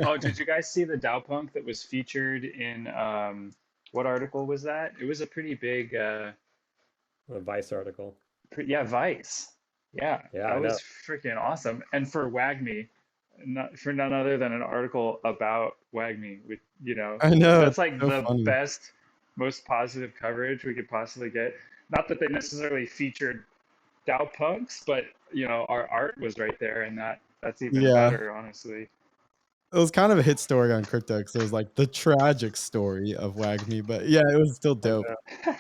Oh, did you guys see the Dowpunk that was featured in what article was that? It was a pretty big A Vice article. yeah, Vice. Yeah, Yeah, that I know. was freaking awesome. And for WAGMI, not for none other than an article about WAGMI, with I know, that's it's like so the funny. best, most positive coverage we could possibly get. Not that they necessarily featured Dowpunks, but our art was right there, and that's even Yeah. better, honestly. It was kind of a hit story on crypto because it was like the tragic story of WAGMI, but yeah, it was still I dope. know.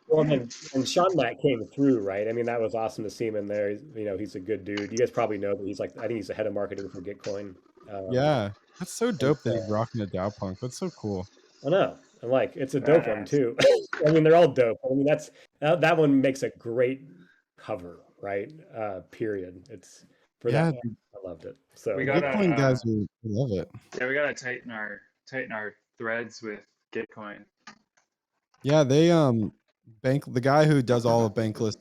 Well, then, and Sean Mack came through, right? I mean, that was awesome to see him in there. He's a good dude. You guys probably know that he's like, I think he's the head of marketing for Gitcoin. Um, Yeah. That's so and dope that he's so, rocking a DAO Punk. That's so cool. I know, and like, it's a dope one Badass. too. I mean, they're all dope. I mean, that one makes a great cover, right? Period. It's for that. Yeah, I loved it. We So, gotta Gitcoin guys love it. yeah, we gotta tighten our threads with Gitcoin. Yeah, they bank the guy who does all of Bankless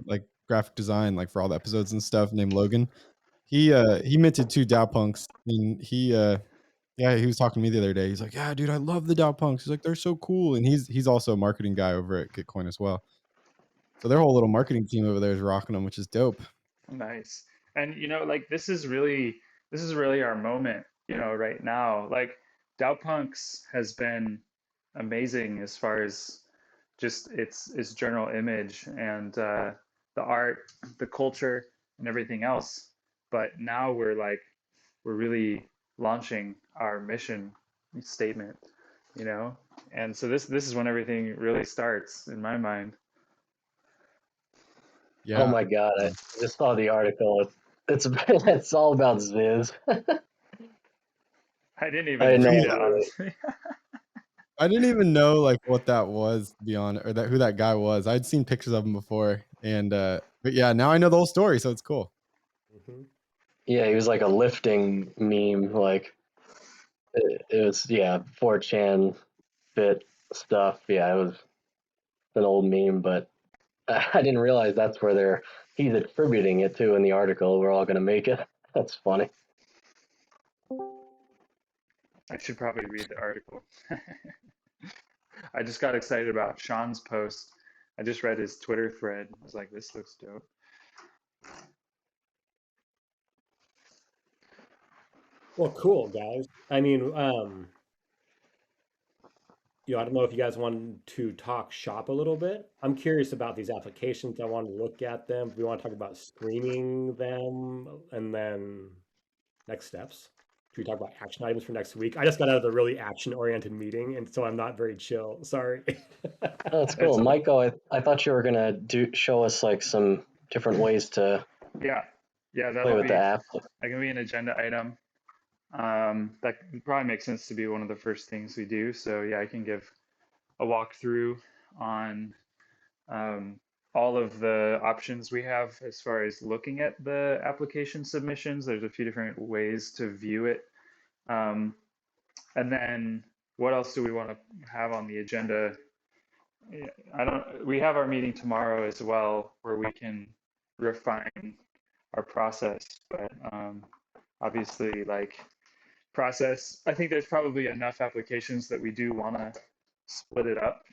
like graphic design like for all the episodes and stuff named Logan. He minted 2 DAO Punks and yeah, he was talking to me the other day. He's like, "Yeah, dude, I love the DAO Punks." He's like, "They're so cool." And he's also a marketing guy over at Gitcoin as well. So their whole little marketing team over there is rocking them, which is dope. Nice. And like this is really our moment, right now. Like Dowpunks has been amazing as far as just its general image and the art, the culture, and everything else. But now we're really launching our mission statement, you know? And so this is when everything really starts in my mind. Oh Yeah. my God, I just saw the article. It's it's all about Ziz. I didn't I even didn't read know. it, honestly. I didn't even know like what that was to be honest, or that who that guy was. I'd seen pictures of him before and but yeah, now I know the whole story, so it's cool. mhm. Yeah, he was like a lifting meme. Like it was, yeah, 4chan fit stuff. Yeah, it was an old meme, but I didn't realize that's where he's attributing it to in the article. We're all gonna make it. That's funny. I should probably read the article. I just got excited about Sean's post. I just read his Twitter thread. I was like, this looks dope. Well, cool, guys. I mean, I don't know if you guys wanted to talk shop a little bit. I'm curious about these applications. I want to look at them. We want to talk about screening them and then next steps. Should we talk about action items for next week? I just got out of a really action-oriented meeting, and so I'm not very chill. Sorry. Oh, that's cool, It's Michael. I thought you were gonna show us like some different ways to yeah, yeah. play That'll with the be app. that can be an agenda item. That probably makes sense to be one of the first things we do. So yeah, I can give a walkthrough on um, all of the options we have as far as looking at the application submissions. There's a few different ways to view it. Um, and then what else do we want to have on the agenda? Yeah, I don't, we have our meeting tomorrow as well where we can refine our process, but obviously like process, I think there's probably enough applications that we do want to split it up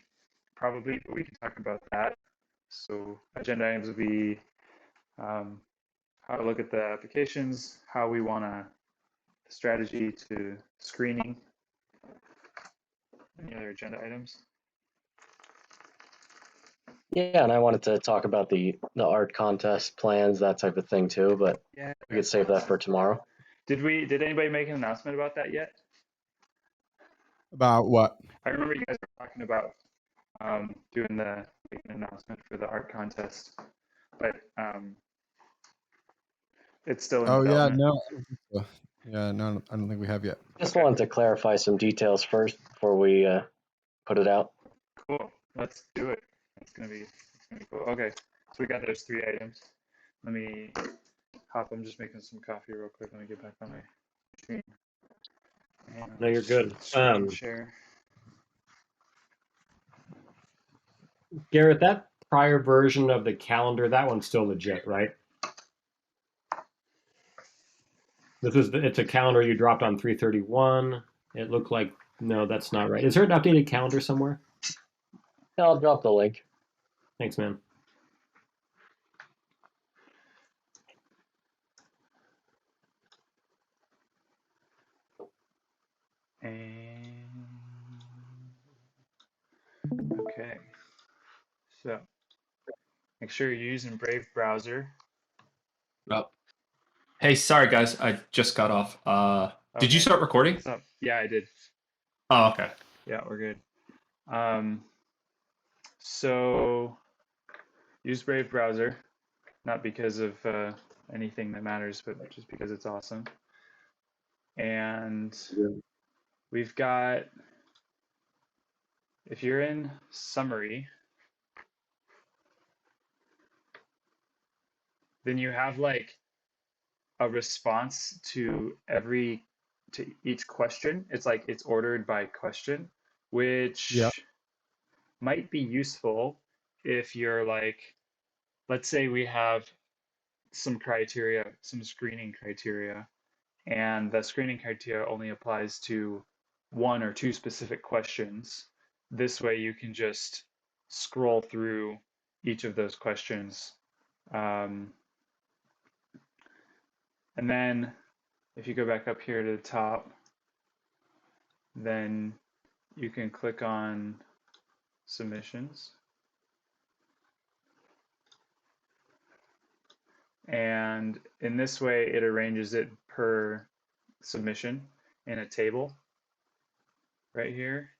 probably, but we can talk about that. So agenda items would be um, how to look at the applications, how we want to strategy to screening, any other agenda items. Yeah, and I wanted to talk about the art contest plans, that type of thing too, but Yeah. we could save that for tomorrow. Did anybody make an announcement about that yet? About what? I remember you guys were talking about doing the making an announcement for the art contest, but it's still in Oh yeah, development. no. I don't think so. Yeah, no, I don't think we have yet. Just Okay, wanted to clarify some details first before we put it out. cool. Let's do it. It's gonna be cool. Okay, so we got those three items. Let me hop. I'm just making some coffee real quick. Let me get back on my screen and No, you're good. screen share. Garrett, that prior version of the calendar, that one's still legit, right? It's a calendar you dropped on 331. It looked like, no, that's not right. Is there an updated calendar somewhere? I'll drop the link. Thanks, man. And okay, so make sure you're using Brave browser. Up. Hey, sorry guys, I just got off. Did you Okay. start recording? What's up? Yeah, I did. Oh, okay. Yeah, we're good. So use Brave browser, not because of anything that matters, but just because it's awesome. And we've got, if you're in summary, then you have like a response to each question. It's like it's ordered by question, which Yeah. might be useful if you're like, let's say we have some criteria, some screening criteria, and the screening criteria only applies to one or two specific questions. This way you can just scroll through each of those questions. And then if you go back up here to the top, then you can click on submissions. And in this way, it arranges it per submission in a table right here.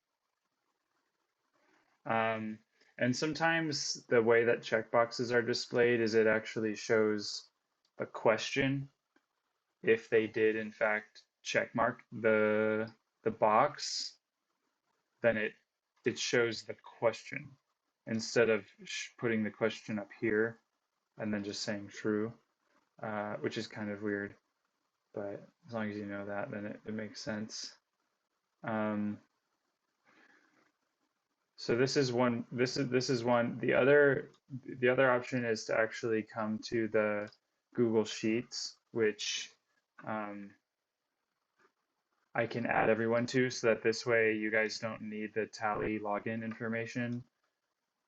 And sometimes the way that checkboxes are displayed is it actually shows a question if they did in fact check mark the box, then it shows the question instead of putting the question up here and then just saying true, which is kind of weird. But as long as you know that, then it makes sense. So this is one. This is one. The other option is to actually come to the Google Sheets, which I can add everyone to, so that this way you guys don't need the Tally login information.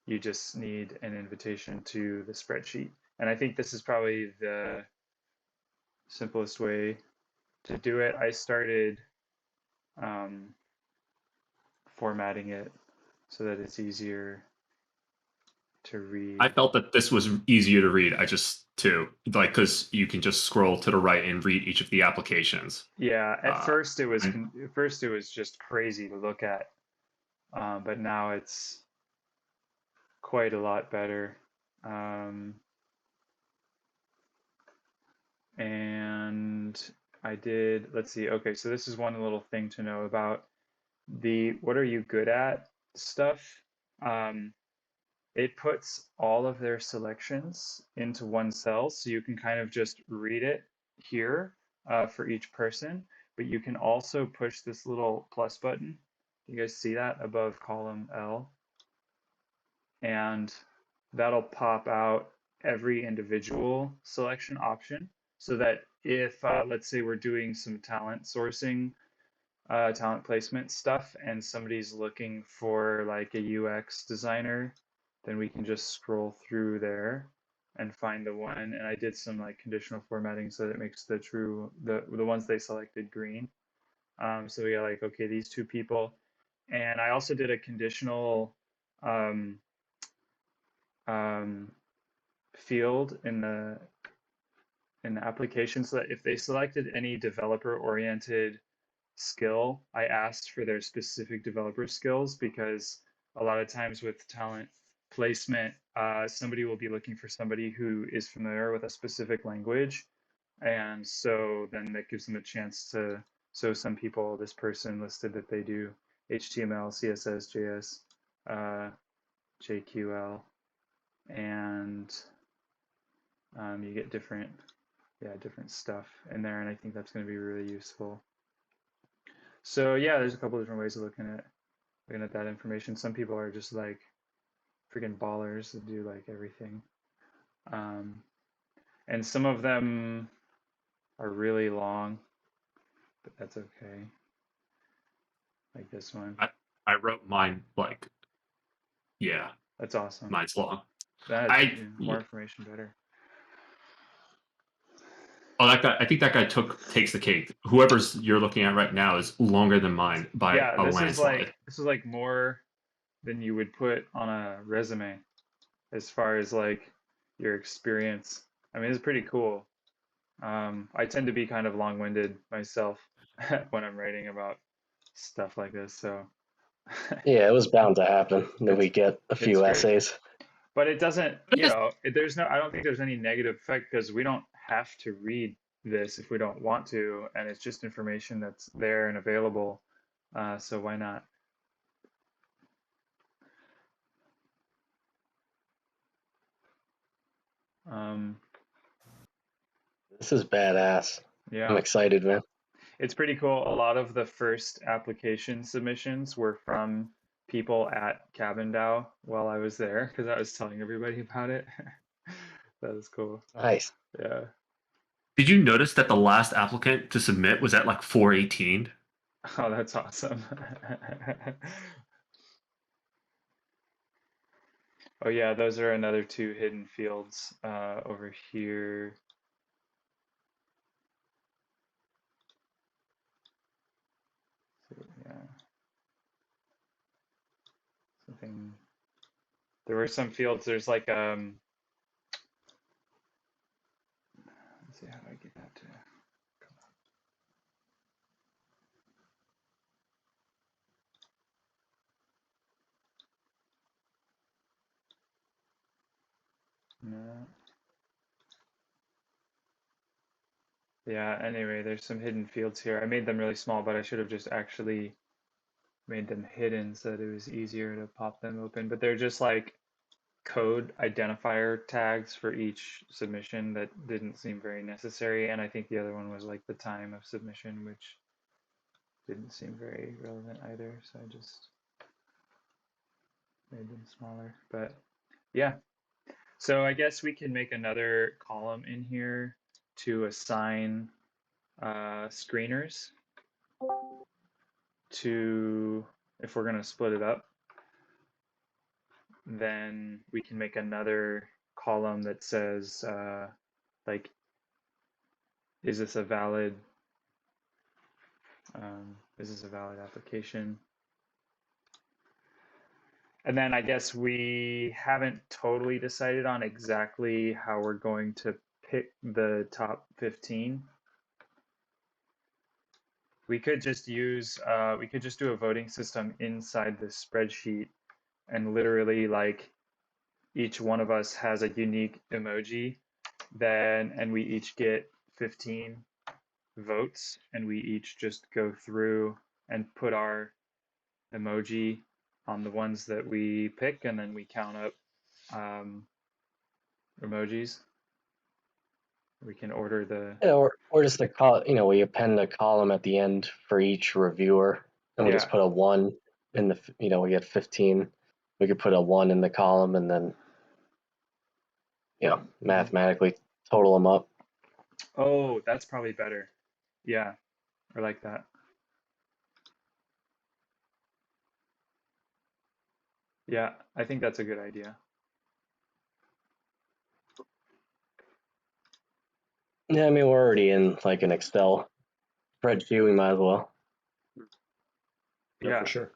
You just need an invitation to the spreadsheet. And I think this is probably the simplest way to do it. I started formatting it so that it's easier to read. I felt that this was easier to read. I just too like because you can just scroll to the right and read each of the applications. Yeah, at first it was just crazy to look at, but now it's quite a lot better. And I did, let's see, okay, so this is one little thing to know about the what are you good at stuff. It puts all of their selections into one cell, so you can kind of just read it here for each person, but you can also push this little plus button. You guys see that above column L? And that'll pop out every individual selection option so that if, let's say we're doing some talent sourcing, talent placement stuff, and somebody's looking for like a UX designer, then we can just scroll through there and find the one. And I did some like conditional formatting so that it makes the ones they selected green. So we got like, okay, these two people. And I also did a conditional field in the application so that if they selected any developer oriented skill, I asked for their specific developer skills, because a lot of times with talent placement, somebody will be looking for somebody who is familiar with a specific language. And so then that gives them a chance to, so some people, this person listed that they do HTML, CSS, JS, JQL, and you get different stuff in there. And I think that's going to be really useful. So yeah, there's a couple different ways of looking at that information. Some people are just like freaking ballers that do like everything. And some of them are really long, but that's okay. Like this one. I wrote mine like, yeah, That's awesome. mine's long. That's I more information, better. Oh, that guy! I think that guy takes the cake. Whoever's you're looking at right now is longer than mine by Yeah, a this landslide. is like more than you would put on a resume as far as like your experience. I mean, it's pretty cool. I tend to be kind of long-winded myself when I'm writing about stuff like this, so Yeah, it was bound to happen that we it's get a it's few great. essays. But it doesn't, But it there's no, I don't think there's any negative effect because we don't have to read this if we don't want to, and it's just information that's there and available. So why not? Um, This is badass. I'm yeah, excited, man. it's pretty cool. A lot of the first application submissions were from people at Cabin DAO while I was there because I was telling everybody about it. That was cool. Nice. Yeah. Did you notice that the last applicant to submit was at like 418? Oh, that's awesome. Oh yeah, those are another two hidden fields over here. So, yeah, something. There were some fields. There's like let's see how do I get that to. No. Yeah. Anyway, there's some hidden fields here. I made them really small, but I should have just actually made them hidden so that it was easier to pop them open. But they're just like code identifier tags for each submission that didn't seem very necessary. And I think the other one was like the time of submission, which didn't seem very relevant either. So I just made them smaller. But yeah, so I guess we can make another column in here to assign screeners to, if we're going to split it up, then we can make another column that says like, is this a valid application? And then I guess we haven't totally decided on exactly how we're going to pick the top 15. We could just use, we could just do a voting system inside this spreadsheet and literally like each one of us has a unique emoji then, and we each get 15 votes and we each just go through and put our emoji on the ones that we pick, and then we count up emojis. We can order the Yeah, or just we append a column at the end for each reviewer, and we just put a 1 in the, we get 15. We could put a 1 in the column and then, mathematically total them up. Oh, that's probably better. Yeah, I like that. Yeah, I think that's a good idea. Yeah, I mean, we're already in like an Excel spreadsheet. We might as well. Yeah, for sure.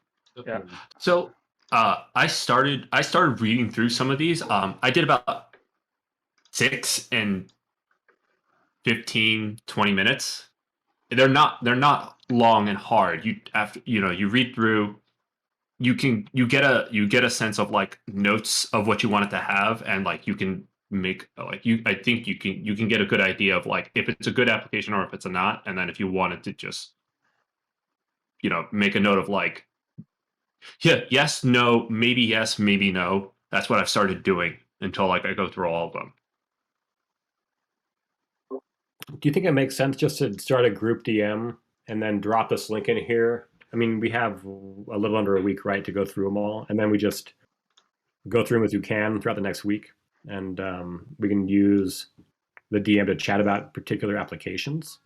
yeah. So I started reading through some of these. I did about 6 and 15, 20 minutes. They're not long and hard. You after you read through, you get a sense of like notes of what you want it to have, and like you can make like I think you can get a good idea of like if it's a good application or if it's a not, and then if you wanted to just make a note of like, yeah, yes, no, maybe yes, maybe no. That's what I've started doing until like I go through all of them. Do you think it makes sense just to start a group DM and then drop this link in here? I mean, we have a little under a week, right, to go through them all, and then we just go through them as you can throughout the next week, and we can use the DM to chat about particular applications?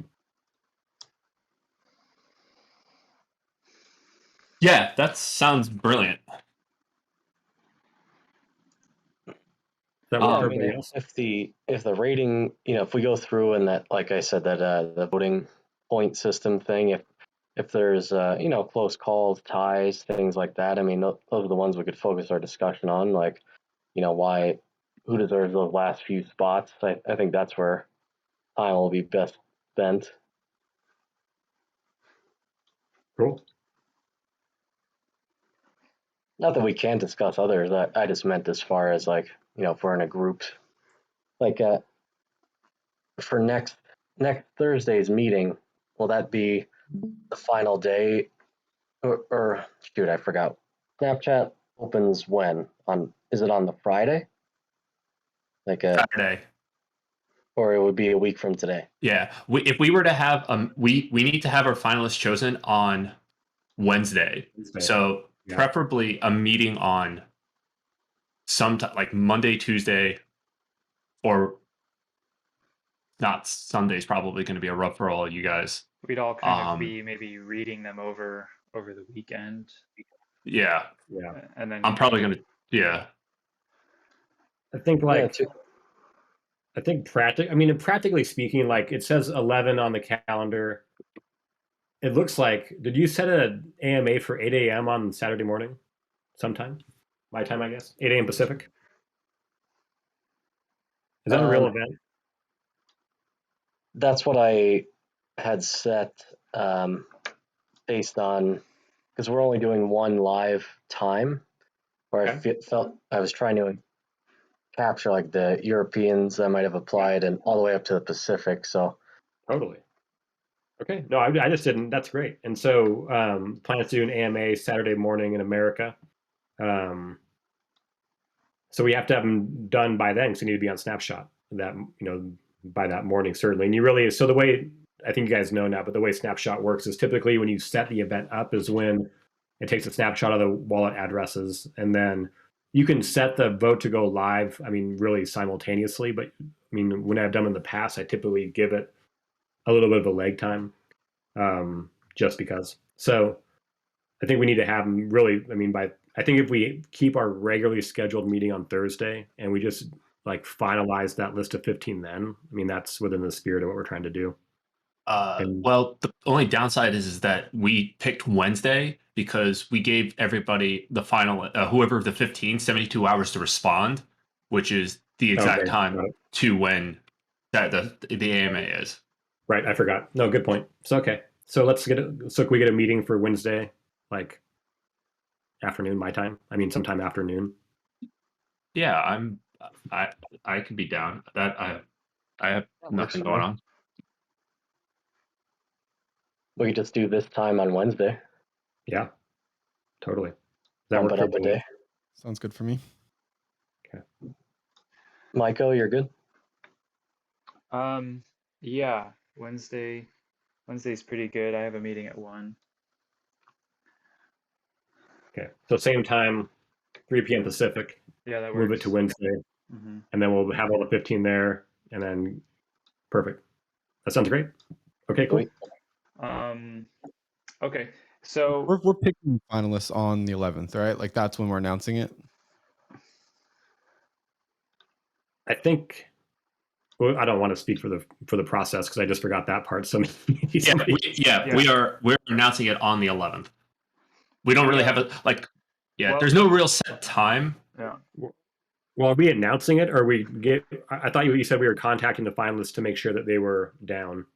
Yeah, that sounds brilliant. That Yeah, work I for mean, everybody else? if the rating, if we go through and that, like I said, that the voting point system thing, if there's close calls, ties, things like that, I mean, those are the ones we could focus our discussion on, like, who deserves those last few spots. I think that's where time will be best spent. Cool. Not that we can't discuss others. I just meant as far as like, if we're in a group, like for next Thursday's meeting, will that be the final day, or shoot, I forgot. Snapchat opens when? Is it on the Friday? Like Saturday. or it would be a week from today. Yeah. If we were to have we need to have our finalists chosen on Wednesday. Wednesday. So Yeah. preferably a meeting on sometime like Monday, Tuesday, or not. Sunday's probably going to be a rough for all you guys. We'd all kind of be maybe reading them over the weekend, Yeah. Yeah. and then I'm probably going to, yeah. I think Yeah, like I think practically speaking, like it says 11 on the calendar. It looks like, did you set an AMA for 8 a.m. on Saturday morning sometime? My time, I guess. 8 a.m. Pacific. Is that a real event? that's what I had set based on, because we're only doing one live time, where Okay. I felt I was trying to capture like the Europeans that might have applied and all the way up to the Pacific. So Totally. Okay. No, I just didn't. That's great. And so plan to do an AMA Saturday morning in America. So we have to have them done by then, because we need to be on Snapshot that, by that morning, certainly. And you really, so the way, I think you guys know now, but the way Snapshot works is typically when you set the event up is when it takes a snapshot of the wallet addresses, and then you can set the vote to go live, really simultaneously. But when I've done in the past, I typically give it a little bit of a lag time, just because. So I think we need to have them really, I think if we keep our regularly scheduled meeting on Thursday and we just like finalize that list of 15 then, that's within the spirit of what we're trying to do. Well, the only downside is that we picked Wednesday because we gave everybody the final, whoever of the 15, 72 hours to respond, which is the exact time to when the AMA is. Right, I forgot. No, good point. So okay, so can we get a meeting for Wednesday, like afternoon my time? Sometime afternoon. Yeah, I could be down. That I have nothing going on. we could just do this time on Wednesday. Yeah, totally. That Bump work it up a day. Sounds good for me. Okay. Michael, you're good? Yeah, Wednesday's pretty good. I have a meeting at 1. Okay, so same time, 3 p.m. Pacific. Yeah, that works. Move it to Wednesday, and then we'll have all the 15 there, and then perfect. That sounds great. Okay, cool. Okay, so we're picking finalists on the 11th, right? Like that's when we're announcing it. I think. Well, I don't want to speak for the process because I just forgot that part. So we're announcing it on the 11th. We don't really have there's no real set time. Yeah. Well, are we announcing it, or I thought you said we were contacting the finalists to make sure that they were down.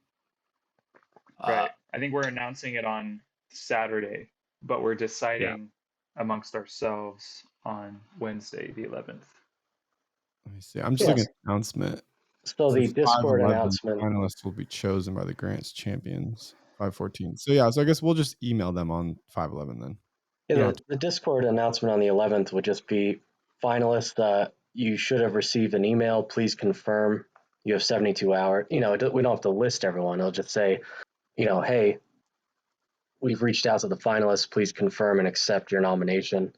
Right. I think we're announcing it on Saturday, but we're deciding amongst ourselves on Wednesday, the 11th. Let me see. I'm just looking at the announcement. So the Discord announcement. Finalists will be chosen by the grants champions. 5/14. So yeah, so I guess we'll just email them on 5/11 then. Yeah, the Discord announcement on the 11th would just be finalists. You should have received an email. Please confirm. You have 72 hours. We don't have to list everyone. It'll just say, hey, we've reached out to the finalists. Please confirm and accept your nomination.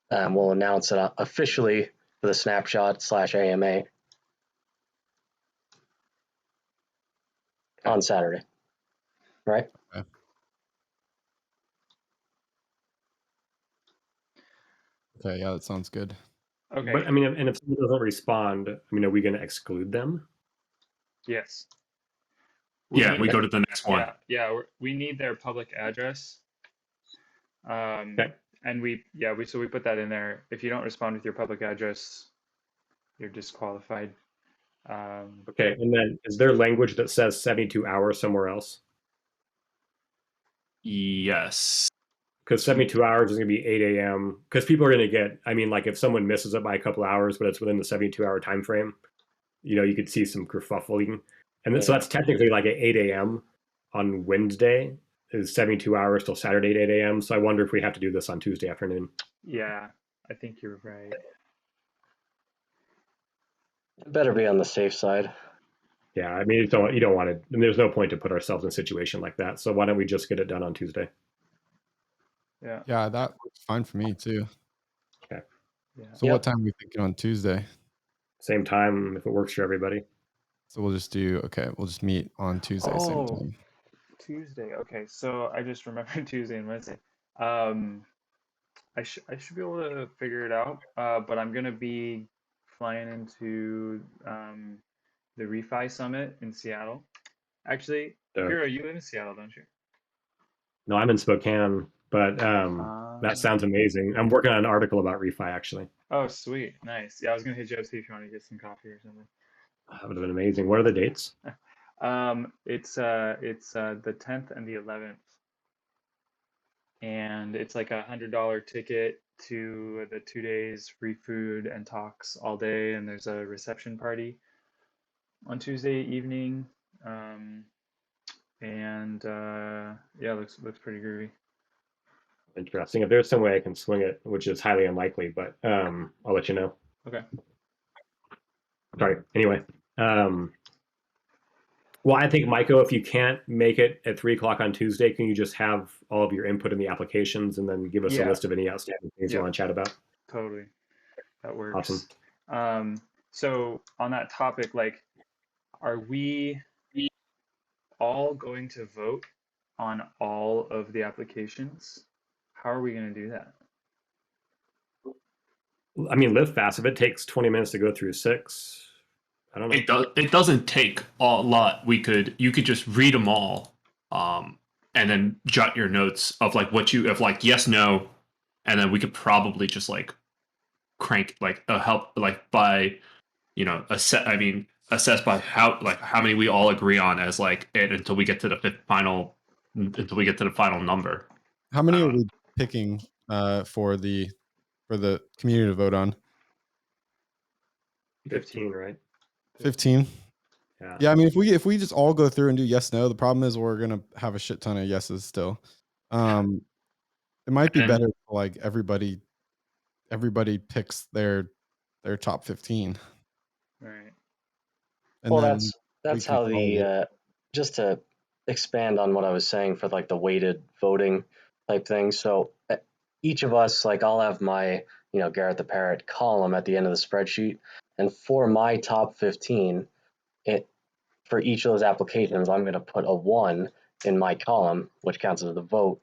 We'll announce it officially for the Snapshot /AMA. on Saturday, right? Okay, yeah, that sounds good. Okay. But I mean, and if someone doesn't respond, I mean, are we going to exclude them? Yes. Yeah, need we their- go to the next one. we need their public address. Okay. And we put that in there. If you don't respond with your public address, you're disqualified. Okay. And then is there language that says 72 hours somewhere else? Yes. Because 72 hours is going to be 8 a.m. Because people are going to get, I mean, like if someone misses it by a couple hours, but it's within the 72-hour time frame, you could see some kerfuffling. And then, so that's technically like at 8 a.m. on Wednesday is 72 hours till Saturday at 8 a.m. So I wonder if we have to do this on Tuesday afternoon. Yeah, I think you're right. It better be on the safe side. Yeah, I mean, you don't want to, and there's no point to put ourselves in a situation like that. So why don't we just get it done on Tuesday? Yeah. Yeah, that works fine for me too. Okay. Yeah. So what time are we thinking on Tuesday? Same time if it works for everybody. So we'll just meet on Tuesday, same time. Tuesday. Okay, so I just remembered Tuesday and Wednesday. I should be able to figure it out. But I'm gonna be flying into the Refi Summit in Seattle. Actually, Piro, you live in Seattle, don't you? No, I'm in Spokane, but that sounds amazing. I'm working on an article about refi actually. Oh, sweet, nice. Yeah, I was gonna hit you up see if you want to get some coffee or something. That would have been amazing. What are the dates? It's the 10th and the 11th, and it's like $100 ticket to the 2 days, free food and talks all day, and there's a reception party on Tuesday evening. Yeah, looks pretty groovy. Interesting. If there's some way I can swing it, which is highly unlikely, but I'll let you know. Okay. Sorry. Anyway, well, I think Maiko, if you can't make it at 3:00 on Tuesday, can you just have all of your input in the applications and then give us a list of any outstanding things you want to chat about? Totally, that works. Awesome. So on that topic, like, are we all going to vote on all of the applications? How are we going to do that? I mean, live fast. If it takes 20 minutes to go through 6, I don't know. It doesn't take a lot. You could just read them all, and then jot your notes of like yes, no, and then we could probably just like crank like a help like by assess by how many we all agree on as like it until we get to the final number. How many are we picking for the community to vote on? 15, right? 15. Yeah. Yeah, I mean, if we just all go through and do yes, no, the problem is we're gonna have a shit ton of yeses still. It might be better for like everybody picks their top 15. Right. And Well, then that's how the just to expand on what I was saying for like the weighted voting type thing. So each of us, like, I'll have my Garrett the Parrot column at the end of the spreadsheet, and for my top 15, for each of those applications, I'm going to put a 1 in my column, which counts as the vote.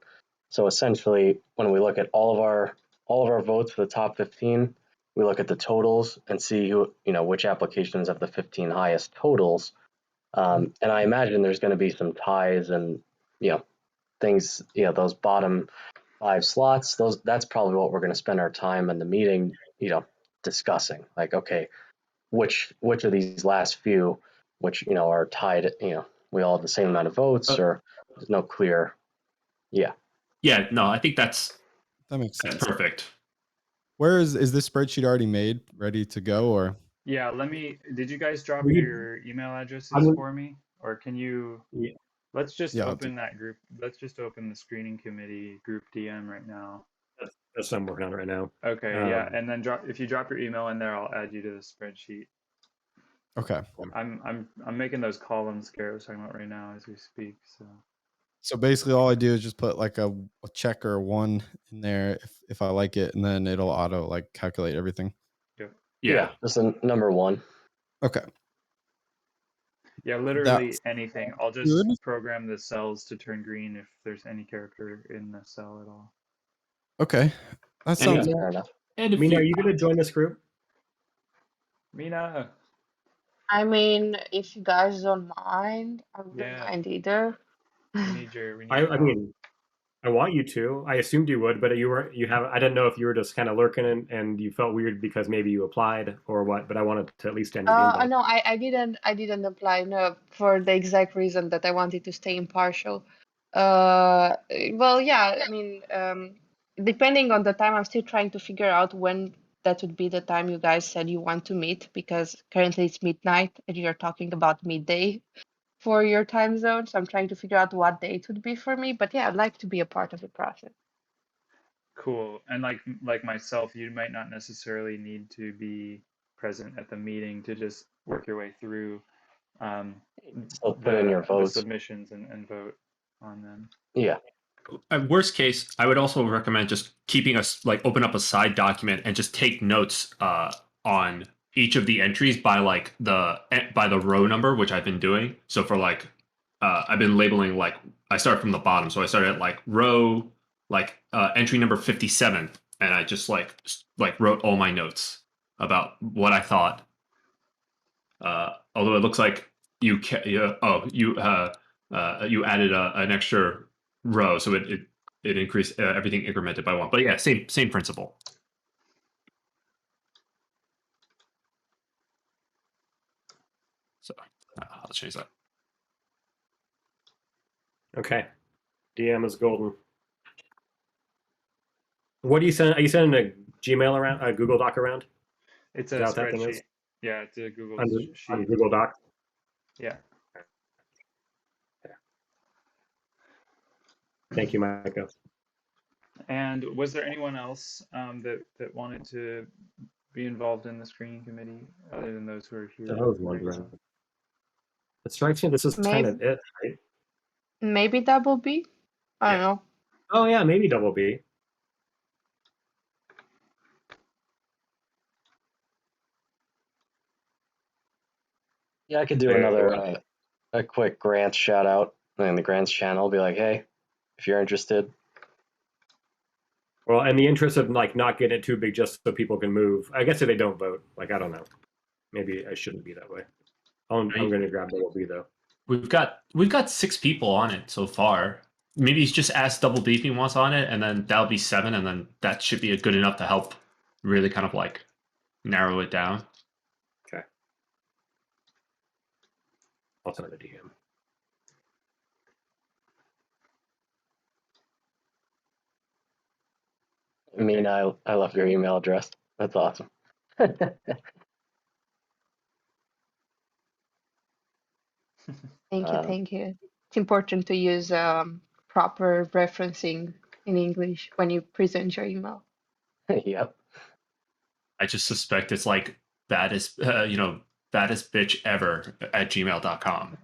So essentially, when we look at all of our votes for the top 15, we look at the totals and see which applications have the 15 highest totals. And I imagine there's going to be some ties and things, those bottom 5 slots. That's probably what we're going to spend our time in the meeting, discussing. Like, okay, which of these last few, which are tied, we all have the same amount of votes, or there's no clear. Yeah, no, I think that makes sense. That's perfect. Where is this spreadsheet already made, ready to go, or? Yeah, did you guys drop your email addresses for me, or can you? Yeah. Let's just open that group. Let's just open the screening committee group DM right now. That's what I'm working on right now. Okay, yeah, and then if you drop your email in there, I'll add you to the spreadsheet. Okay. I'm making those columns Garrett was talking about right now as we speak. So basically, all I do is just put like a check or 1 in there if I like it, and then it'll auto like calculate everything. Yep. Yeah, just a number 1. Okay. Yeah, literally That's anything. I'll good. just program the cells to turn green if there's any character in the cell at all. Okay, that And sounds Yeah, fair enough. And if Mina, are you you going to join this group? Mina, I mean, if you guys don't mind, I wouldn't yeah, mind either. we need your I help. mean, I want you to. I assumed you would, but you have. I didn't know if you were just kind of lurking and you felt weird because maybe you applied or what. But I wanted to at least send you the invite. No, I didn't apply, no, for the exact reason that I wanted to stay impartial. Well, yeah, I mean, depending on the time, I'm still trying to figure out when that would be the time you guys said you want to meet, because currently it's midnight and you're talking about midday for your time zone. So I'm trying to figure out what date would be for me. But yeah, I'd like to be a part of the process. Cool. And like myself, you might not necessarily need to be present at the meeting to just work your way through So put in your the votes. submissions and vote on them. Yeah. At worst case, I would also recommend just keeping us like open up a side document and just take notes on each of the entries by like by the row number, which I've been doing. So for like I've been labeling like I start from the bottom, so I started at like row like entry number 57, and I just like wrote all my notes about what I thought. Although it looks like you added an extra row, so it increased everything incremented by one. But yeah, same principle. So I'll change that. Okay. DM is golden. What do you send? Are you sending a Gmail around, a Google Doc around? It's Is a that what that thing spreadsheet. is? Yeah, it's a Google On sheet. Google Doc? Yeah. Thank you, Micah. And was there anyone else that wanted to be involved in the screening committee other than those who are here? I was wondering. It strikes me this is kind of it, right? Maybe double B? I don't know. Oh yeah, maybe double B. Yeah, I could do There you another go. a quick grants shout out in the grants channel. Be like, hey, if you're interested. Well, in the interest of like not getting it too big, just so people can move. I guess if they don't vote, like I don't know, maybe I shouldn't be that way. I'm going to grab double B though. We've got 6 people on it so far. Maybe just ask Double B if he wants on it, and then that'll be 7, and then that should be good enough to help really kind of like narrow it down. Okay. I'll send it to DM. I mean, I left your email address. That's awesome. Thank you. It's important to use proper referencing in English when you present your email. Yep. I just suspect it's like baddest bitch ever at gmail.com.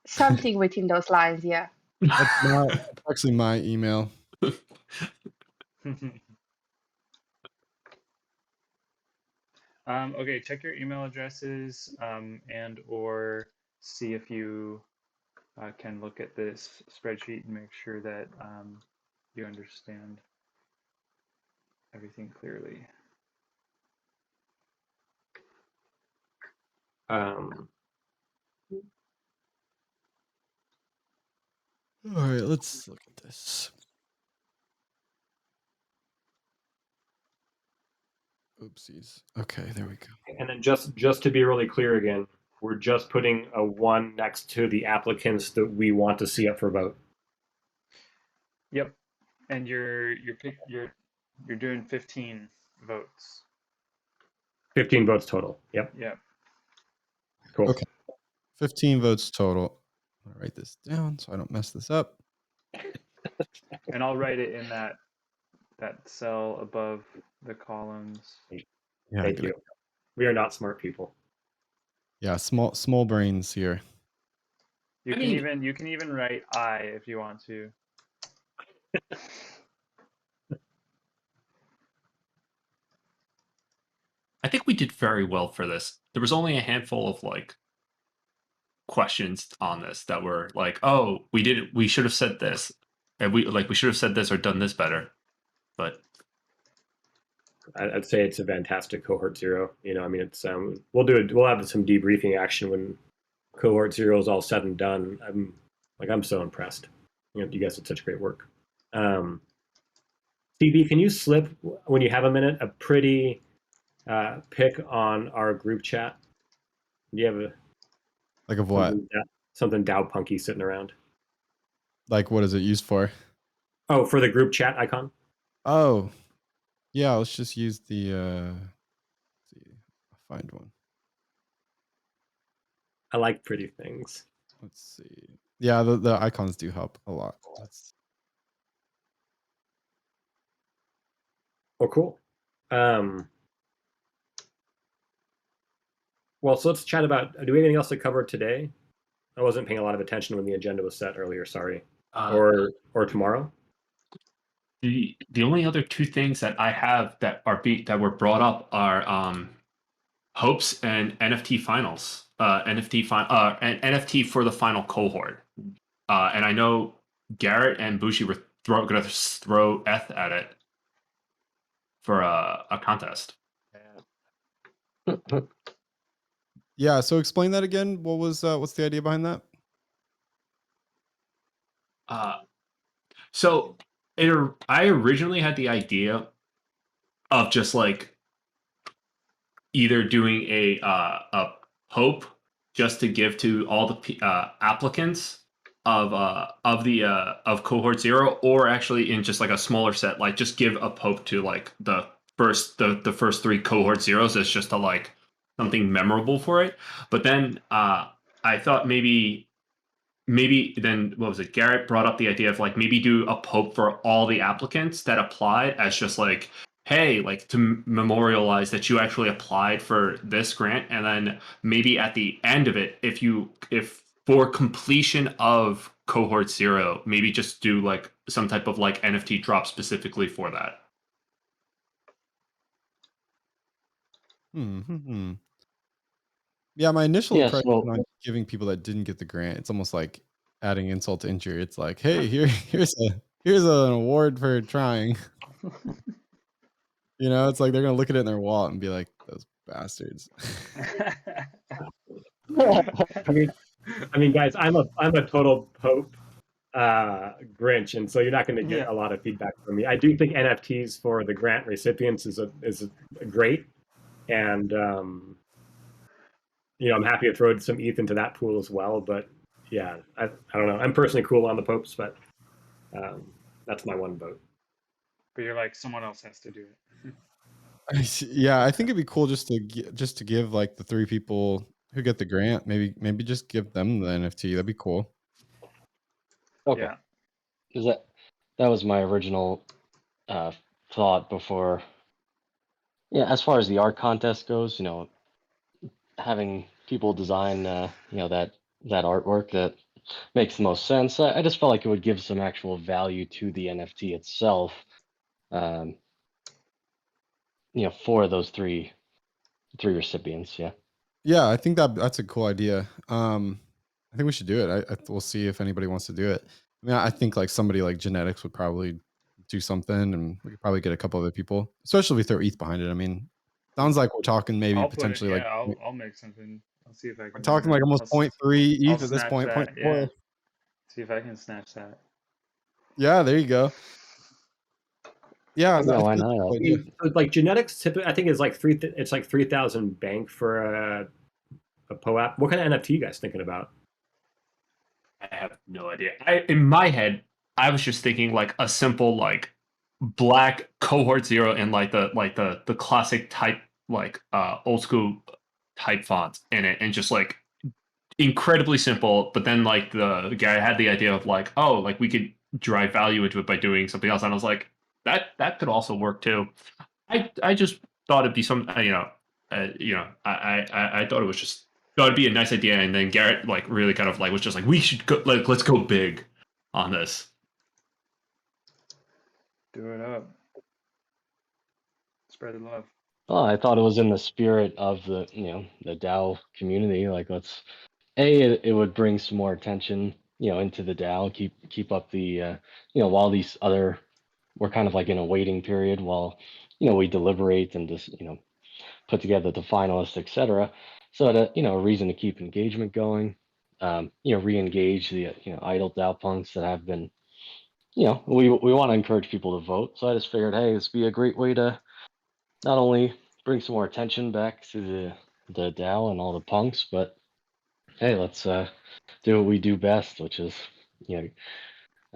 Something within those lines, yeah. That's actually my email. Okay, check your email addresses and or see if you can look at this spreadsheet and make sure that you understand everything clearly. All right, let's look at this. Oopsies. Okay, there we go. And then just to be really clear again, we're just putting a 1 next to the applicants that we want to see up for vote. Yep, and you're doing 15 votes. 15 votes total. Yep. Yep. Cool. Okay. 15 votes total. I'll write this down so I don't mess this up. And I'll write it in that cell above the columns. Yeah, Thank you. We are not smart people. Yeah, small brains here. You can even write I if you want to. I think we did very well for this. There was only a handful of like questions on this that were like, oh, we should have said this, and we should have said this or done this better. But I'd say it's a fantastic cohort 0. I mean, it's we'll have some debriefing action when cohort 0 is all said and done. I'm so impressed. You guys did such great work. CB, can you slip, when you have a minute, a pretty pick on our group chat? Do you have a Like of what? something Dow punky sitting around? Like what is it used for? Oh, for the group chat icon. Oh, yeah. Let's just use the. Let's see, I'll find one. I like pretty things. Let's see. Yeah, the icons do help a lot. Oh, cool. Well, so let's chat about. Do we have anything else to cover today? I wasn't paying a lot of attention when the agenda was set earlier. Sorry. Or tomorrow. The only other two things that I have that were brought up are hopes and NFT finals. And NFT for the final cohort. And I know Garrett and Bushi were going to throw ETH at it for a contest. Yeah. So explain that again. What's the idea behind that? So I originally had the idea of just like either doing a hope just to give to all the applicants of cohort 0, or actually in just like a smaller set, like just give a hope to like the first 3 cohort 0s as just a like something memorable for it. But then I thought maybe then what was it? Garrett brought up the idea of like maybe do a pope for all the applicants that applied as just like, hey, like to memorialize that you actually applied for this grant, and then maybe at the end of it, if for completion of cohort 0, maybe just do like some type of like NFT drop specifically for that. Yeah, my initial Yes, impression well, on giving people that didn't get the grant, it's almost like adding insult to injury. It's like, hey, here's an award for trying. It's like they're gonna look at it in their wallet and be like, those bastards. I mean, guys, I'm a total Pope Grinch, and so you're not going to get a lot of feedback from me. I do think NFTs for the grant recipients is great, and I'm happy to throw some ETH into that pool as well. But yeah, I don't know. I'm personally cool on the popes, but that's my one vote. But you're like, someone else has to do it. Yeah, I think it'd be cool just to give like the 3 people who get the grant, maybe just give them the NFT. That'd be cool. okay. Yeah. Because that was my original thought before. Yeah, as far as the art contest goes, having people design, that artwork that makes the most sense. I just felt like it would give some actual value to the NFT itself. For those three recipients. Yeah. Yeah, I think that's a cool idea. I think we should do it. We'll see if anybody wants to do it. I mean, I think like somebody like Genetics would probably do something, and we could probably get a couple other people, especially if we throw ETH behind it. I mean, sounds like we're talking maybe I'll potentially put it, like I'll make something. I'll see if I can. we're talking like almost 0.3 ETH at this point. 0.4. Yeah. See if I can snatch that. Yeah, there you go. Yeah, no, why not? Like Genetics, typically, I think is like it's like 3,000 bank for a POAP. What kind of NFT you guys thinking about? I have no idea. In my head, I was just thinking like a simple like black cohort 0 and like the classic type like old school type fonts in it, and just like incredibly simple. But then like the guy had the idea of like, oh, like we could drive value into it by doing something else, and I was like, that could also work too. I just thought it'd be some I thought it was just thought it'd be a nice idea, and then Garrett like really kind of like was just like, we should go, like let's go big on this. Do it up. Spread the love. Oh, I thought it was in the spirit of the the DAO community. Like, let's it would bring some more attention, into the DAO. Keep up the, while these other, we're kind of like in a waiting period while, we deliberate and just, put together the finalists, etc. So that, a reason to keep engagement going, re-engage the, idle DAO punks that have been, we want to encourage people to vote. So I just figured, hey, this would be a great way to not only bring some more attention back to the DAO and all the punks, but hey, let's do what we do best, which is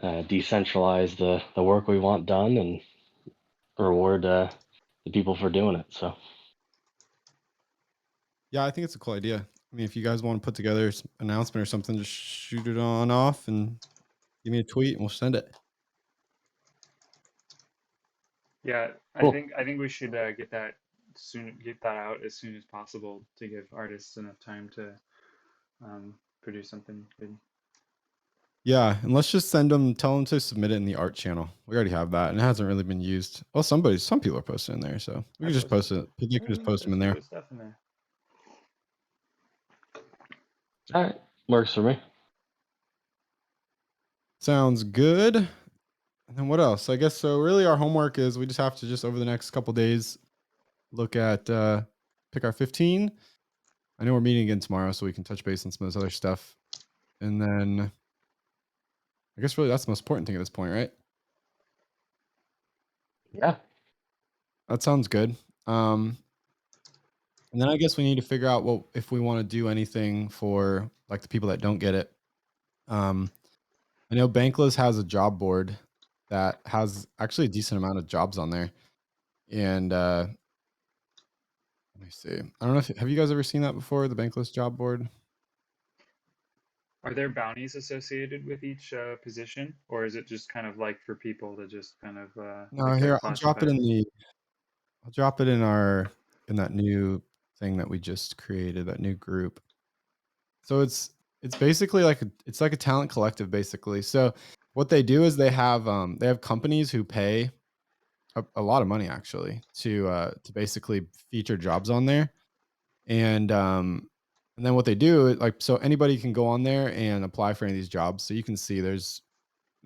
decentralize the work we want done and reward the people for doing it. So Yeah, I think it's a cool idea. I mean, if you guys want to put together an announcement or something, just shoot it on off and give me a tweet and we'll send it. Yeah, Cool. I think we should get that out as soon as possible to give artists enough time to produce something good. Yeah, and let's just tell them to submit it in the art channel. We already have that, and it hasn't really been used. Well, some people are posting in there, so we can just post it. You can just post them in there. There's stuff in there. All right, works for me. Sounds good. And then what else? I guess so. Really, our homework is we just have to just over the next couple days look at pick our 15. I know we're meeting again tomorrow, so we can touch base on some of this other stuff. And then I guess really that's the most important thing at this point, right? Yeah. That sounds good. And then I guess we need to figure out what if we want to do anything for like the people that don't get it. I know Bankless has a job board that has actually a decent amount of jobs on there. And let me see. I don't know if have you guys ever seen that before, the Bankless job board? Are there bounties associated with each position, or is it just kind of like for people to just kind of No, like they're here I'll drop it classified? I'll drop it in that new thing that we just created, that new group. So it's basically like it's like a talent collective basically. So what they do is they have companies who pay a lot of money actually to basically feature jobs on there. And then what they do like so anybody can go on there and apply for any of these jobs. So you can see there's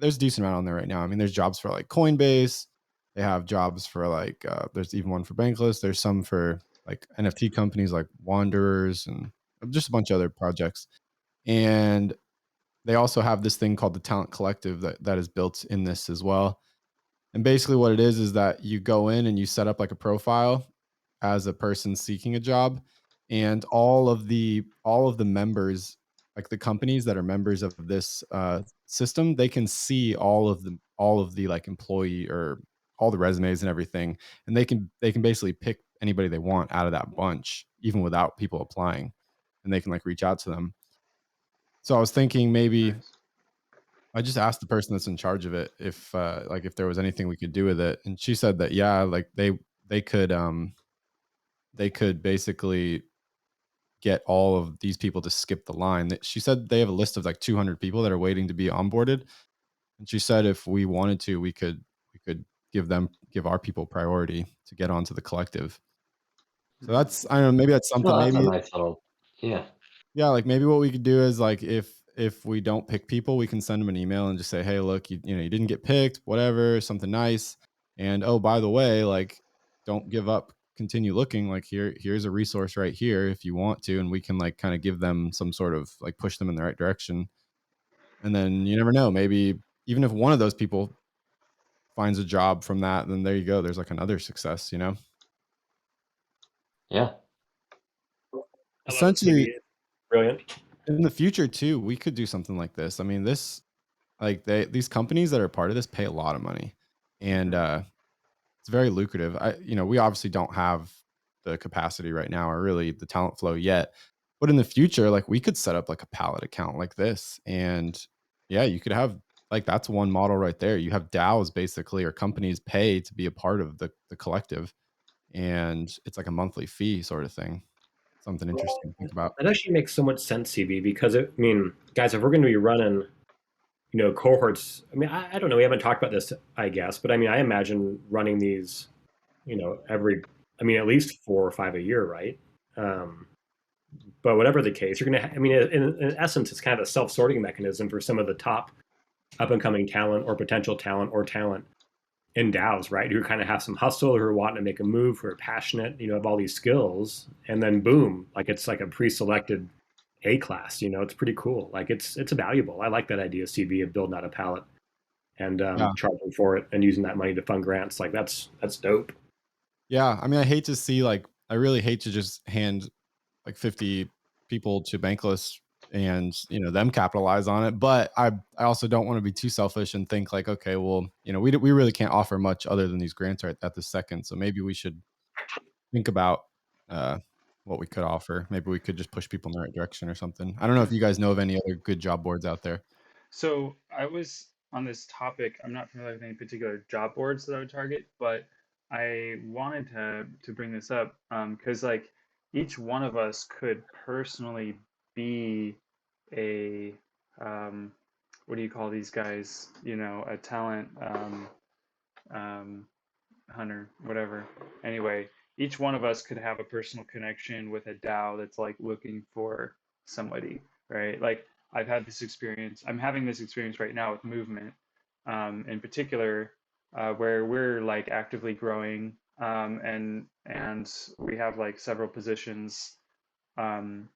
a decent amount on there right now. I mean, there's jobs for like Coinbase. They have jobs for like there's even one for Bankless. There's some for like NFT companies like Wanderers and just a bunch of other projects. And they also have this thing called the Talent Collective that is built in this as well. And basically what it is that you go in and you set up like a profile as a person seeking a job, and all of the members, like the companies that are members of this system, they can see all of the like employee or all the resumes and everything, and they can basically pick anybody they want out of that bunch even without people applying, and they can like reach out to them. So I was thinking maybe Nice. I just asked the person that's in charge of it if there was anything we could do with it, and she said that yeah, like they could basically get all of these people to skip the line. She said they have a list of like 200 people that are waiting to be onboarded, and she said if we wanted to, we could give our people priority to get onto the collective. So that's I don't know, maybe that's something. No, that's maybe a nice little. Yeah. Yeah, like maybe what we could do is like if we don't pick people, we can send them an email and just say, "Hey, look, you didn't get picked, whatever, something nice. And oh, by the way, like don't give up, continue looking. Like here's a resource right here if you want to, and we can like kind of give them some sort of like push them in the right direction. And then you never know, maybe even if one of those people finds a job from that, then there you go. There's like another success, Yeah. Essentially, Brilliant. in the future too, we could do something like this. I mean, these companies that are part of this pay a lot of money, and it's very lucrative. We obviously don't have the capacity right now or really the talent flow yet, but in the future, like we could set up like a pallet account like this, and yeah, you could have like that's one model right there. You have DAOs basically, or companies pay to be a part of the collective, and it's like a monthly fee sort of thing. Something interesting to think about. That actually makes so much sense, CB, because guys, if we're going to be running, cohorts, I don't know, we haven't talked about this, I guess, but I imagine running these, every, at least 4 or 5 a year, right? But whatever the case, you're gonna. I mean, in essence, it's kind of a self-sorting mechanism for some of the top up-and-coming talent or potential talent or talent in DAOs, right? Who kind of have some hustle, who are wanting to make a move, who are passionate, have all these skills, and then boom, like it's like a pre-selected A class. It's pretty cool. Like it's valuable. I like that idea, CB, of building out a palette and Yeah. charging for it and using that money to fund grants. Like that's dope. Yeah, I mean, I really hate to just hand like 50 people to Bankless and them capitalize on it. But I also don't want to be too selfish and think like, okay, well, we really can't offer much other than these grants right at this second. So maybe we should think about what we could offer. Maybe we could just push people in the right direction or something. I don't know if you guys know of any other good job boards out there. So I was on this topic. I'm not familiar with any particular job boards that I would target, but I wanted to bring this up because like each one of us could personally be a what do you call these guys? A talent um, hunter, whatever. Anyway, each one of us could have a personal connection with a DAO that's like looking for somebody, right? Like I've had this experience. I'm having this experience right now with Movement, in particular, where we're like actively growing, and we have like several positions um,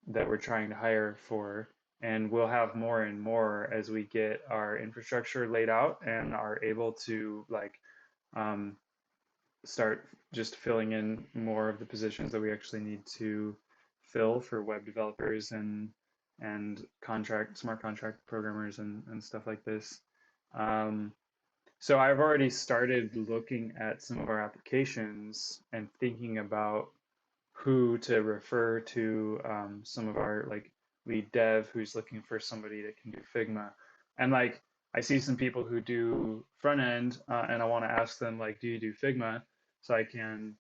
that we're trying to hire for. And we'll have more and more as we get our infrastructure laid out and are able to like um, start just filling in more of the positions that we actually need to fill for web developers and smart contract programmers and stuff like this. So I've already started looking at some of our applications and thinking about who to refer to some of our like lead dev who's looking for somebody that can do Figma. And like I see some people who do front end and I want to ask them like, do you do Figma? So I can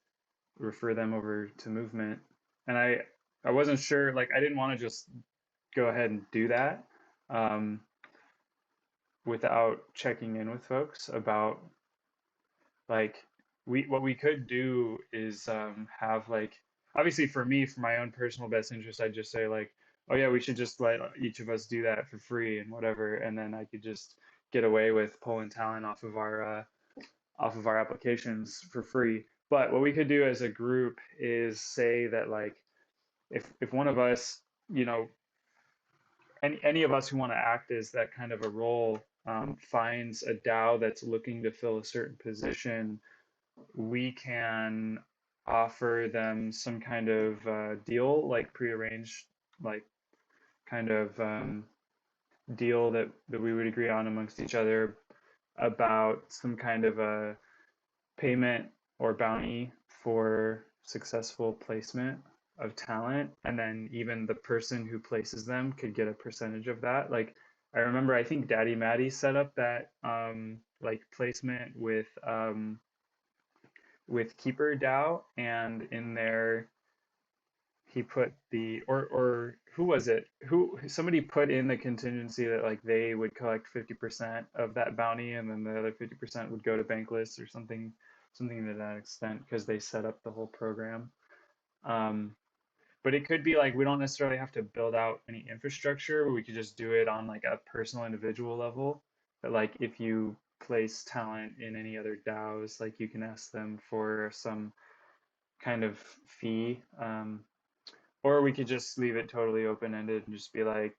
refer them over to Movement. And I wasn't sure, like I didn't want to just go ahead and do that without checking in with folks about like what we could do is have like obviously for me for my own personal best interest I'd just say like oh yeah we should just let each of us do that for free and whatever and then I could just get away with pulling talent off of our applications for free. But what we could do as a group is say that like if one of us, any of us who want to act as that kind of a role finds a DAO that's looking to fill a certain position, we can offer them some kind of deal, like prearranged, like kind of deal that we would agree on amongst each other about some kind of a payment or bounty for successful placement of talent, and then even the person who places them could get a percentage of that. Like I remember I think Daddy Matty set up that like placement with Keeper DAO, and in there he put the or who was it? Who somebody put in the contingency that like they would collect 50% of that bounty, and then the other 50% would go to Bankless or something to that extent because they set up the whole program. But it could be like we don't necessarily have to build out any infrastructure, but we could just do it on like a personal individual level. But like if you place talent in any other DAOs, like you can ask them for some kind of fee. Or we could just leave it totally open ended and just be like,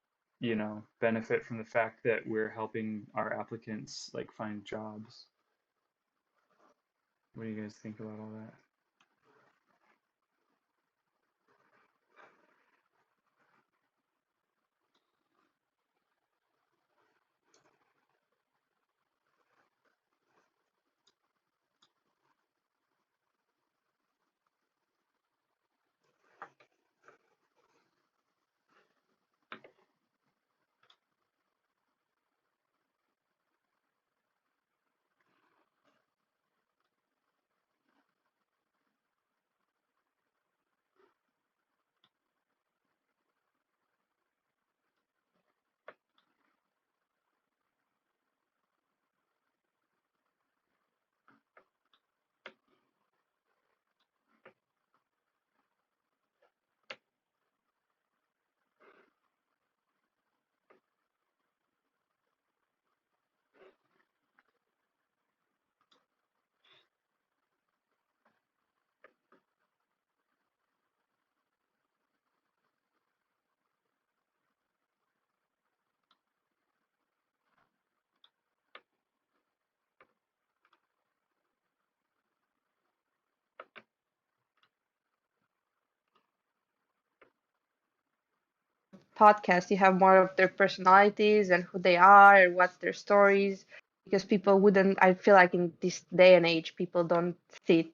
benefit from the fact that we're helping our applicants like find jobs. What do you guys think about all that? podcast, you have more of their personalities and who they are and what's their stories. Because people wouldn't, I feel like in this day and age, people don't sit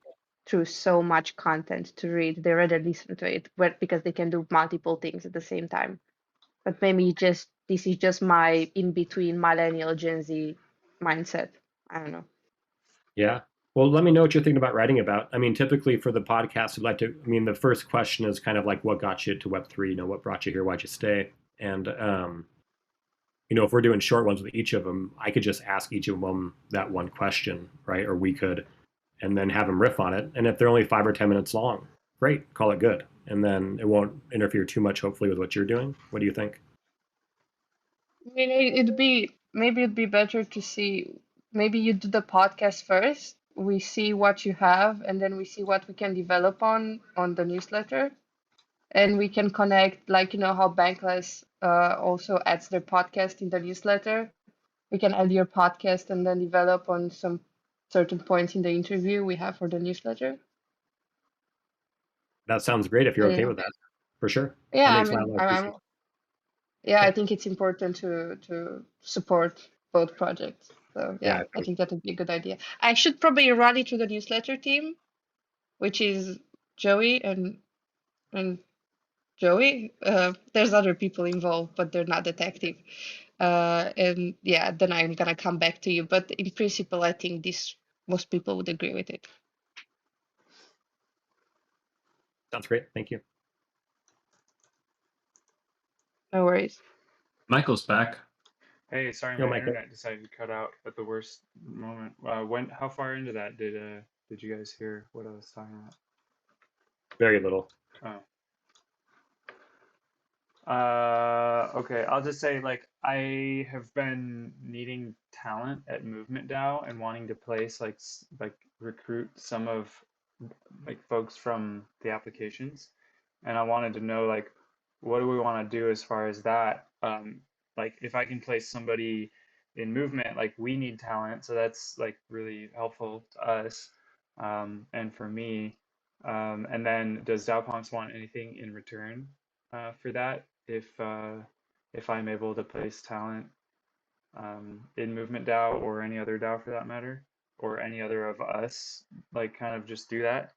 through so much content to read. They rather listen to it, but because they can do multiple things at the same time. But maybe just this is just my in between millennial Gen Z mindset. I don't know. Yeah. Well, let me know what you're thinking about writing about. I mean, typically for the podcast, I'd like to, I mean, the first question is kind of like what got you to Web3, what brought you here, why'd you stay? And, if we're doing short ones with each of them, I could just ask each of them that one question, right? Or we could, and then have them riff on it. And if they're only 5 or 10 minutes long, great, call it good. And then it won't interfere too much, hopefully, with what you're doing. What do you think? I mean, it'd be better to see, maybe you do the podcast first. We see what you have, and then we see what we can develop on the newsletter, and we can connect, like how Bankless also adds their podcast in the newsletter. We can add your podcast and then develop on some certain points in the interview we have for the newsletter. That sounds great if you're okay Yeah, with that. For sure. yeah. That I makes my mean, life easier. yeah, I Okay. think it's important to support both projects. So Yeah, I yeah, I think think that would be a good idea. I should probably run it to the newsletter team, which is Joey and Joey. There's other people involved, but they're not detective. And yeah, then I'm gonna come back to you. But in principle, I think this most people would agree with it. sounds great. Thank you. No worries. Michael's back. Hey, sorry, Yo, my Michael. internet decided to cut out at the worst moment. How far into that did you guys hear what I was talking about? Very little. Oh. Okay, I'll just say like I have been needing talent at Movement DAO and wanting to place like recruit some of like folks from the applications, and I wanted to know like what do we want to do as far as that? Like if I can place somebody in Movement, like we need talent, so that's like really helpful to us, and for me. And then does DAOPonks want anything in return for that if I'm able to place talent in Movement DAO or any other DAO for that matter, or any other of us, like kind of just do that?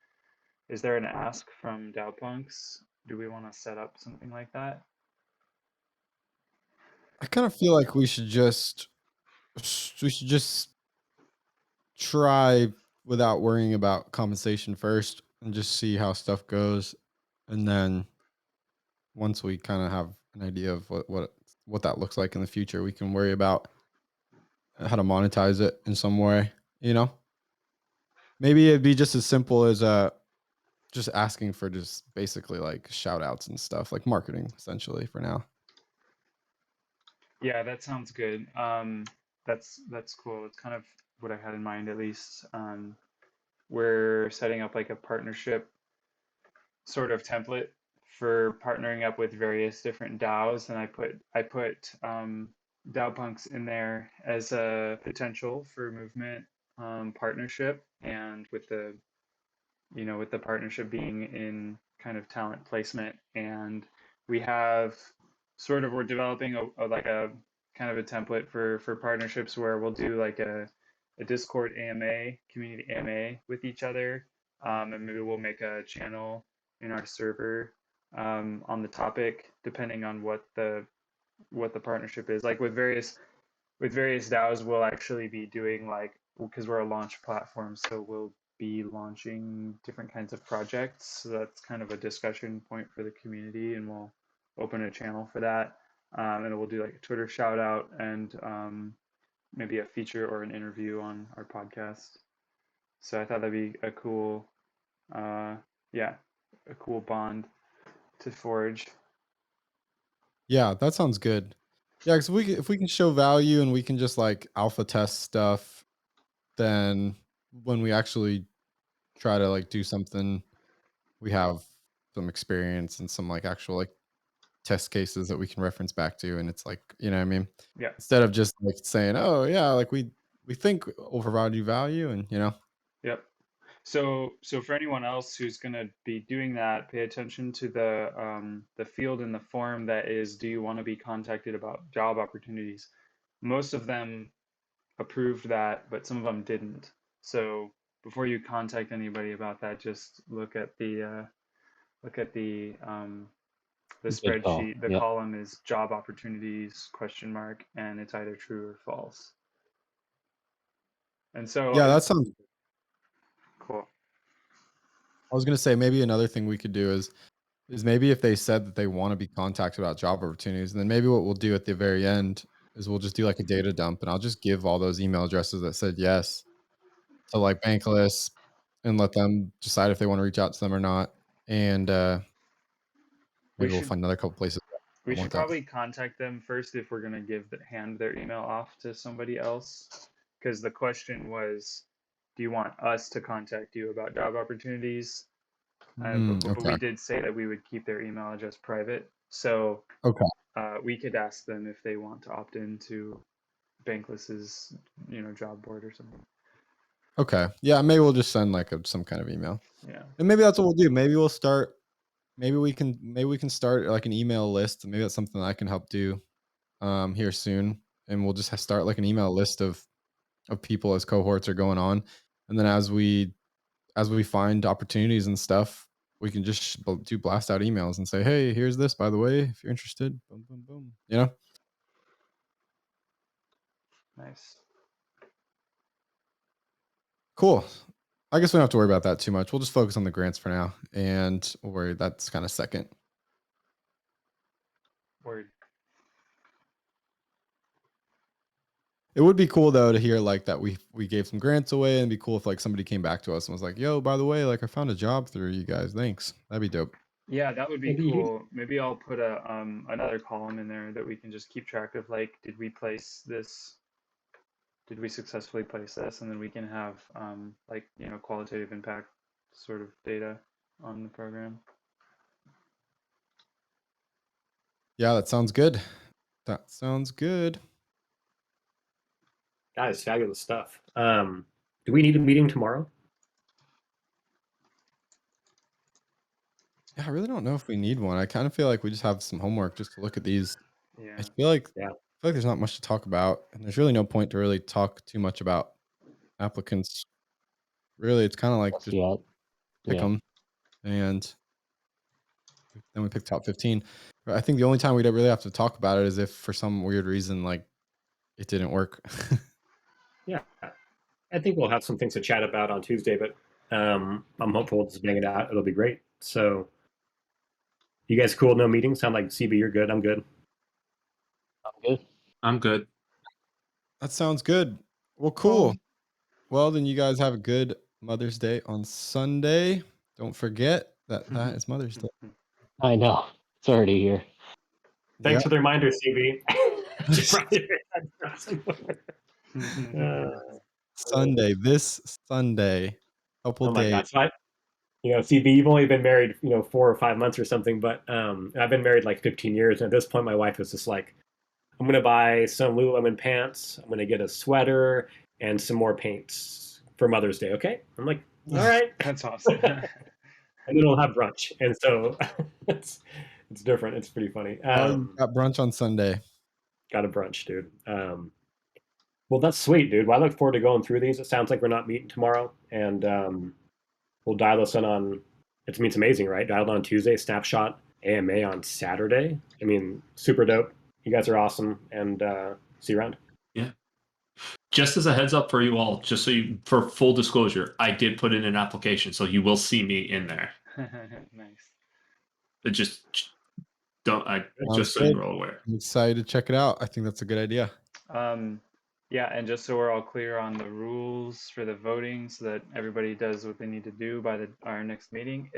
Is there an ask from DAOPunks? Do we want to set up something like that? I kind of feel like we should just try without worrying about compensation first and just see how stuff goes, and then once we kind of have an idea of what that looks like in the future, we can worry about how to monetize it in some way. Maybe it'd be just as simple as just asking for just basically like shout outs and stuff, like marketing essentially for now. Yeah, that sounds good. That's cool. It's kind of what I had in mind at least. We're setting up like a partnership sort of template for partnering up with various different DAOs, and I put DAOPunks in there as a potential for movement partnership, and with the partnership being in kind of talent placement, and we're developing a kind of a template for partnerships where we'll do like a Discord AMA, community AMA with each other, and maybe we'll make a channel in our server on the topic, depending on what the partnership is. Like with various DAOs, we'll actually be doing like, because we're a launch platform, so we'll be launching different kinds of projects. So that's kind of a discussion point for the community, and we'll open a channel for that. And we'll do like a Twitter shout out and maybe a feature or an interview on our podcast. So I thought that'd be a cool, yeah, a cool bond to forge. Yeah, that sounds good. Yeah, because if we can show value and we can just like alpha test stuff, then when we actually try to like do something, we have some experience and some like actual like test cases that we can reference back to, and it's like, you know what I mean? Yeah. Instead of just like saying, oh yeah, like we think we'll provide you value, and Yep. So for anyone else who's going to be doing that, pay attention to the field in the form that is, do you want to be contacted about job opportunities? Most of them approved that, but some of them didn't. So before you contact anybody about that, just look at the Good call. spreadsheet. The Yep. column is job opportunities ? And it's either true or false. And so Yeah, that sounds. cool. I was gonna say maybe another thing we could do is maybe if they said that they want to be contacted about job opportunities, and then maybe what we'll do at the very end is we'll just do like a data dump, and I'll just give all those email addresses that said yes to like Bankless, and let them decide if they want to reach out to them or not. And We maybe we'll should find another couple places we that should want that. probably contact them first if we're gonna hand their email off to somebody else. Because the question was, do you want us to contact you about job opportunities? But we Okay. did say that we would keep their email address private. So Okay. we could ask them if they want to opt into Bankless's, job board or something. Okay. Yeah, maybe we'll just send like some kind of email. Yeah. And maybe that's what we'll do. Maybe we'll start. Maybe we can start like an email list. Maybe that's something I can help do here soon. And we'll just start like an email list of people as cohorts are going on. And then as we find opportunities and stuff, we can just do blast out emails and say, hey, here's this, by the way, if you're interested. Boom, boom, boom. You know? Nice. Cool. I guess we don't have to worry about that too much. We'll just focus on the grants for now, and we'll worry that's kind of second. Word. It would be cool though to hear like that we gave some grants away, and it'd be cool if like somebody came back to us and was like, yo, by the way, like I found a job through you guys. Thanks. That'd be dope. Yeah, that would be Maybe you- cool. Maybe I'll put another column in there that we can just keep track of, like, did we place this? Did we successfully place this? And then we can have like, qualitative impact sort of data on the program. Yeah, that sounds good. That sounds good. Guys, fabulous stuff. Do we need a meeting tomorrow? Yeah, I really don't know if we need one. I kind of feel like we just have some homework just to look at these. Yeah. I feel like Yeah. there's not much to talk about, and there's really no point to really talk too much about applicants. Really, it's kind of like just Yeah. pick Yeah. them, and then we pick top 15. But I think the only time we'd really have to talk about it is if for some weird reason like it didn't work. Yeah. I think we'll have some things to chat about on Tuesday, but I'm hopeful we'll just bang it out. It'll be great. So you guys cool? No meetings? Sound like CB, you're good. I'm good. I'm good. I'm good. That sounds good. Well, cool. Well, then you guys have a good Mother's Day on Sunday. Don't forget that is Mother's Day. I know. It's already here. Thanks Yep. for the reminder, CB. Sunday, this Sunday. Couple Oh my days. God. So CB, you've only been married, 4 or 5 months or something, but I've been married like 15 years. And at this point, my wife was just like, I'm going to buy some Lululemon pants. I'm going to get a sweater and some more paints for Mother's Day. Okay. I'm like, all right. That's awesome. And then we'll have brunch. And so it's different. It's pretty funny. You got brunch on Sunday. Got a brunch, dude. Well, that's sweet, dude. Well, I look forward to going through these. It sounds like we're not meeting tomorrow. And we'll dial this in on, it's amazing, right? Dialed on Tuesday, Snapshot AMA on Saturday. I mean, super dope. You guys are awesome. And see you around. Yeah. Just as a heads up for you all, just so for full disclosure, I did put in an application, so you will see me in there. Nice. It just don't. Sounds just so good. you're all aware. I'm excited to check it out. I think that's a good idea. Yeah, and just so we're all clear on the rules for the voting, so that everybody does what they need to do by our next meeting,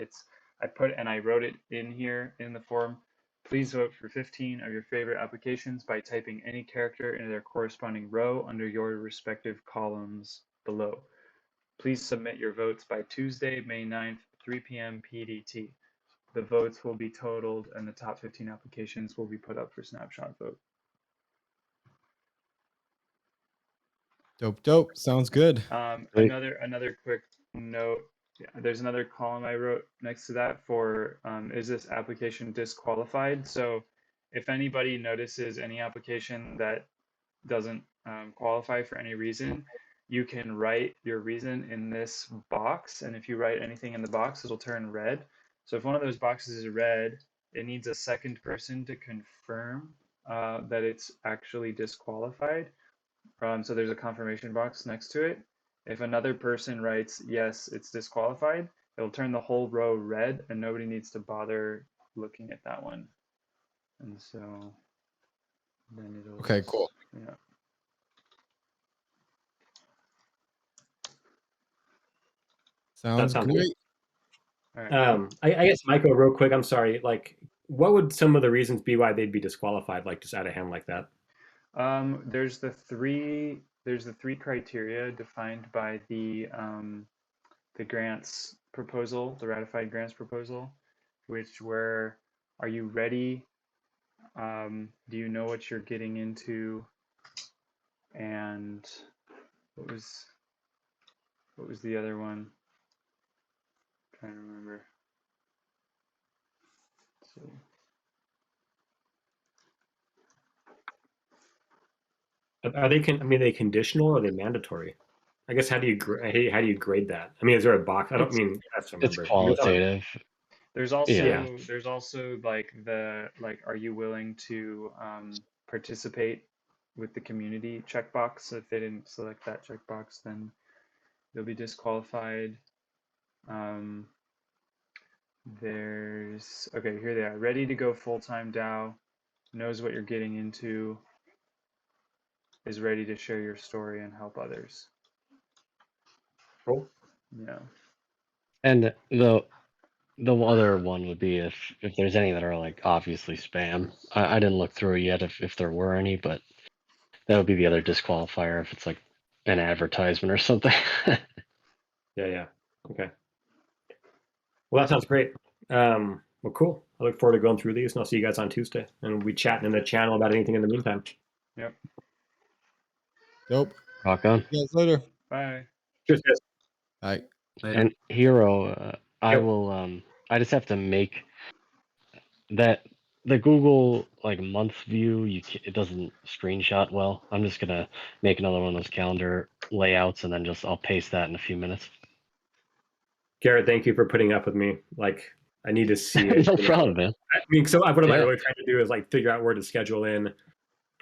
I wrote it in here in the form. Please vote for 15 of your favorite applications by typing any character into their corresponding row under your respective columns below. Please submit your votes by Tuesday, May 9th, 3 p.m. PDT. The votes will be totaled and the top 15 applications will be put up for snapshot vote. Dope. Sounds good. Great. Another quick note. Yeah, there's another column I wrote next to that for is this application disqualified? So if anybody notices any application that doesn't qualify for any reason, you can write your reason in this box. And if you write anything in the box, it'll turn red. So if one of those boxes is red, it needs a second person to confirm that it's actually disqualified. So there's a confirmation box next to it. If another person writes, yes, it's disqualified, it'll turn the whole row red and nobody needs to bother looking at that one. And so then it'll. Okay, cool. Yeah. Sounds sounds great. All right. I guess Michael, real quick, I'm sorry. Like, what would some of the reasons be why they'd be disqualified? Like, just out of hand like that. There's the three criteria defined by the grants proposal, the ratified grants proposal, which were, are you ready? Do you know what you're getting into? And what was the other one? I'm trying to remember. Let's see. Are they I mean, are they conditional or are they mandatory? I guess how do you grade that? I mean, is there a box? I don't mean that's to It's remember. qualitative. There's also Yeah. like are you willing to participate with the community checkbox? So if they didn't select that checkbox, then they'll be disqualified. There's here they are. Ready to go full-time DAO, knows what you're getting into, is ready to share your story and help others. Cool. Yeah. And the other one would be if there's any that are like obviously spam. I didn't look through it yet if there were any, but that would be the other disqualifier if it's like an advertisement or something. Yeah. Okay. Well, that sounds great. Well, cool. I look forward to going through these, and I'll see you guys on Tuesday. And we chatting in the channel about anything in the meantime. Yep. Dope. Rock on. See you guys later. Bye. Cheers, guys. Bye. Later. And Hero, I Yep. will. I just have to make that the Google like month view. It doesn't screenshot well. I'm just gonna make another one of those calendar layouts, and then I'll paste that in a few minutes. Garrett, thank you for putting up with me. Like, I need to see it. No problem, man. I mean, so what am I Yeah. really trying to do is like figure out where to schedule in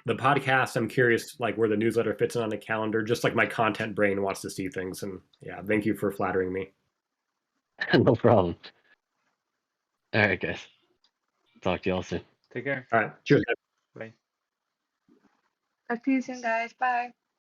the podcast. I'm curious, like where the newsletter fits in on the calendar. Just like my content brain wants to see things. And yeah, thank you for flattering me. No problem. All right, guys. Talk to y'all soon. Take care. All right. Cheers, guys. Bye. Talk to you soon, guys. Bye.